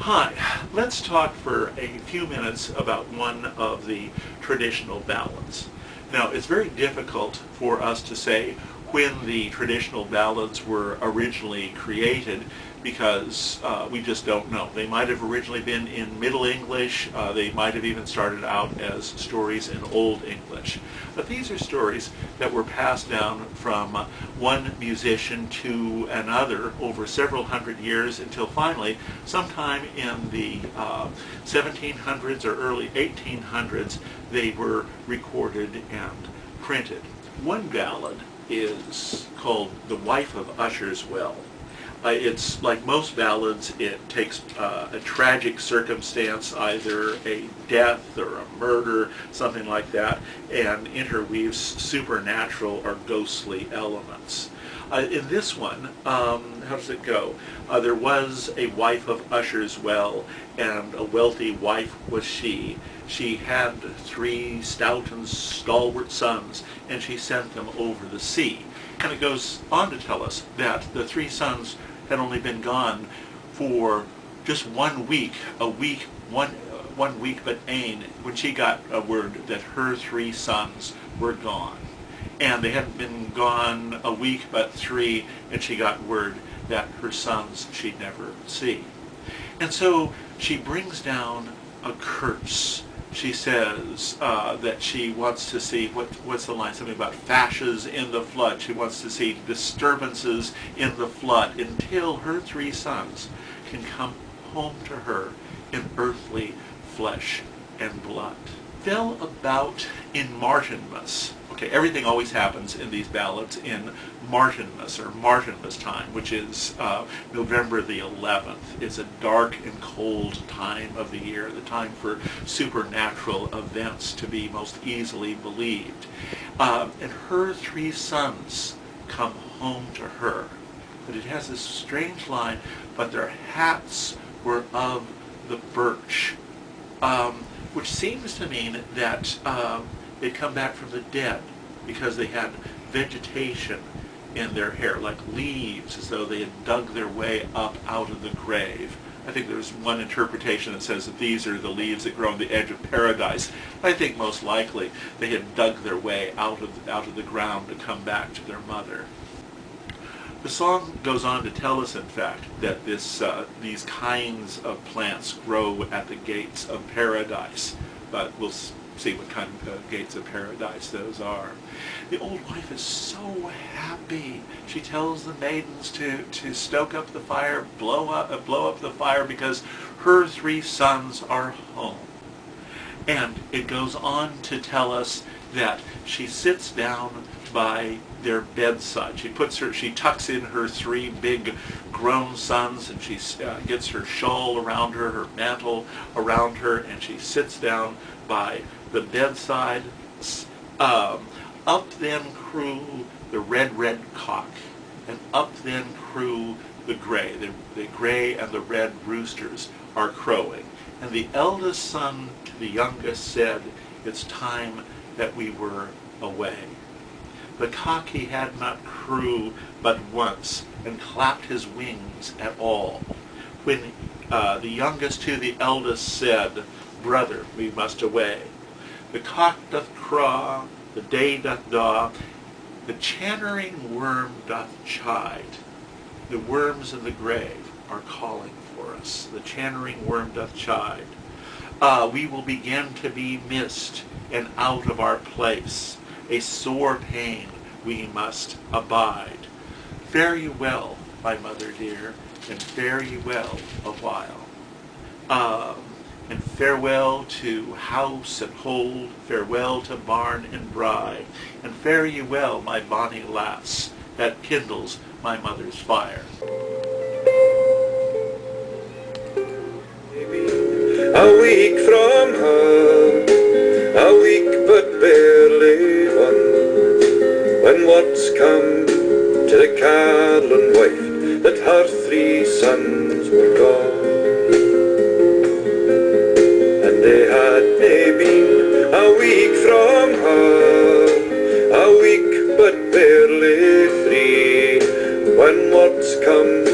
Hi, let's talk for a few minutes about one of the traditional ballads. Now, it's very difficult for us to say when the traditional ballads were originally created because we just don't know. They might have originally been in Middle English, they might have even started out as stories in Old English. But these are stories that were passed down from one musician to another over several hundred years until finally, sometime in the 1700s or early 1800s, they were recorded and printed. One ballad is called The Wife of Ushers Well. It's like most ballads, it takes a tragic circumstance, either a death or a murder, something like that, and interweaves supernatural or ghostly elements. In this one, how does it go? There was a wife of Ushers Well, and a wealthy wife was she. She had 3 stout and stalwart sons, and she sent them over the sea. And it goes on to tell us that the 3 sons had only been gone for just 1 week, one week but ain, when she got a word that her 3 sons were gone. And they hadn't been gone a week but 3, and she got word that her sons she'd never see. And so she brings down a curse. She says that she wants to see, what's the line, something about fashes in the flood. She wants to see disturbances in the flood until her 3 sons can come home to her in earthly flesh and blood. Fell about in Martinmas. Okay, everything always happens in these ballads in Martinmas or Martinmas time, which is November the 11th. It's a dark and cold time of the year, the time for supernatural events to be most easily believed. And her 3 sons come home to her. But it has this strange line, but their hats were of the birch, which seems to mean that they'd come back from the dead because they had vegetation in their hair, like leaves, as though they had dug their way up out of the grave. I think there's one interpretation that says that these are the leaves that grow on the edge of paradise. I think most likely they had dug their way out of the ground to come back to their mother. The song goes on to tell us, in fact, that these kinds of plants grow at the gates of paradise, but we'll see what kind of gates of paradise those are. The old wife is so happy. She tells the maidens to stoke up the fire, blow up the fire, because her 3 sons are home. And it goes on to tell us that she sits down by their bedside. She tucks in her 3 big grown sons, and she gets her shawl around her, her mantle around her, and she sits down by the bedside. Up then crew the red cock, and up then crew the gray. The gray and the red roosters are crowing. And the eldest son to the youngest said, "It's time that we were away." The cock he had not crew but once, and clapped his wings at all. When the youngest to the eldest said, "Brother, we must away." The cock doth craw, the day doth daw, the chattering worm doth chide. The worms in the grave are calling for us. The chattering worm doth chide. We will begin to be missed and out of our place. A sore pain we must abide. Fare you well, my mother dear, and fare you well a while. And farewell to house and hold, farewell to barn and bride, and fare you well, my bonny lass, that kindles my mother's fire. A week from her, a week but barely one, when what's come to the Carlin wife, that her 3 sons were gone. And they had nae been a week from her, a week but barely 3, when what's come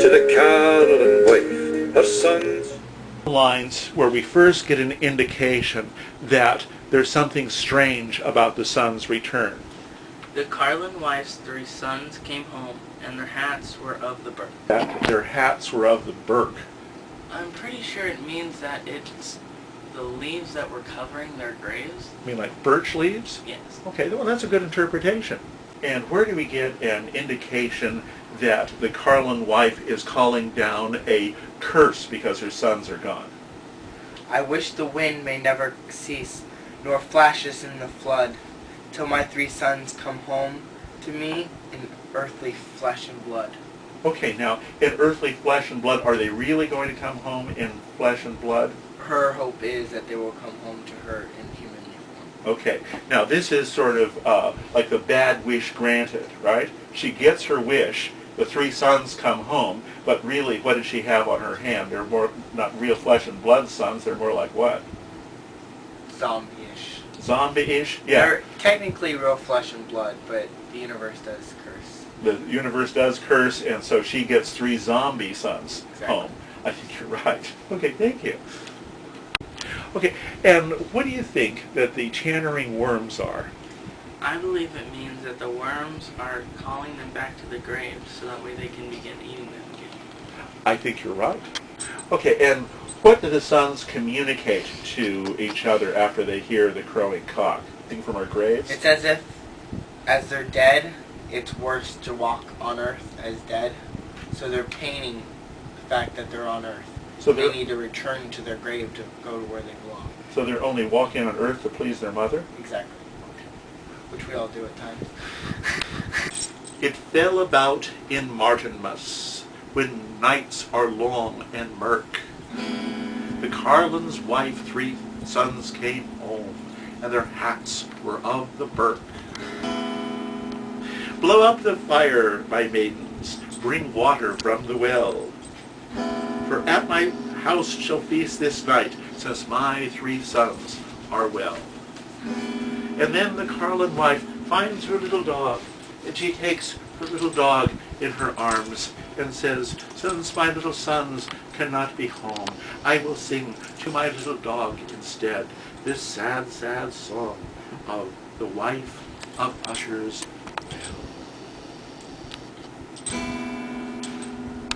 to the Carlin wife, her sons. Lines where we first get an indication that there's something strange about the son's return. The Carlin wife's 3 sons came home, and their hats were of the birk. That their hats were of the birk. I'm pretty sure it means that it's the leaves that were covering their graves. I mean, like birch leaves? Yes. Okay, well, that's a good interpretation. And where do we get an indication that the Carlin wife is calling down a curse because her sons are gone? I wish the wind may never cease, nor flashes in the flood, till my 3 sons come home to me in earthly flesh and blood. Okay, now, in earthly flesh and blood, are they really going to come home in flesh and blood? Her hope is that they will come home to her in human form. Okay, now this is sort of like the bad wish granted, right? She gets her wish, the 3 sons come home, but really, what does she have on her hand? They're more, not real flesh and blood sons, they're more like what? Zombie-ish. Zombie-ish? Yeah. They're technically real flesh and blood, but the universe does curse. The universe does curse, and so she gets 3 zombie sons Exactly. home. I think you're right. Okay, thank you. Okay, and what do you think that the chattering worms are? I believe it means that the worms are calling them back to the graves so that way they can begin eating them again. I think you're right. Okay, and what do the sons communicate to each other after they hear the crowing cock? Thing from our graves? It's as if, as they're dead, it's worse to walk on earth as dead. So they're painting the fact that they're on earth. So they they're, need to return to their grave to go to where they belong. so they're only walking on earth to please their mother? Exactly. Which we all do at times. It fell about in Martinmas, when nights are long and murk. The Carlin's wife 3 sons came home, and their hats were of the birk. Blow up the fire, my maidens, bring water from the well. For at my house shall feast this night, since my 3 sons are well. And then the Carlin wife finds her little dog, and she takes her little dog in her arms and says, since my little sons cannot be home, I will sing to my little dog instead this sad, sad song of the wife of Ushers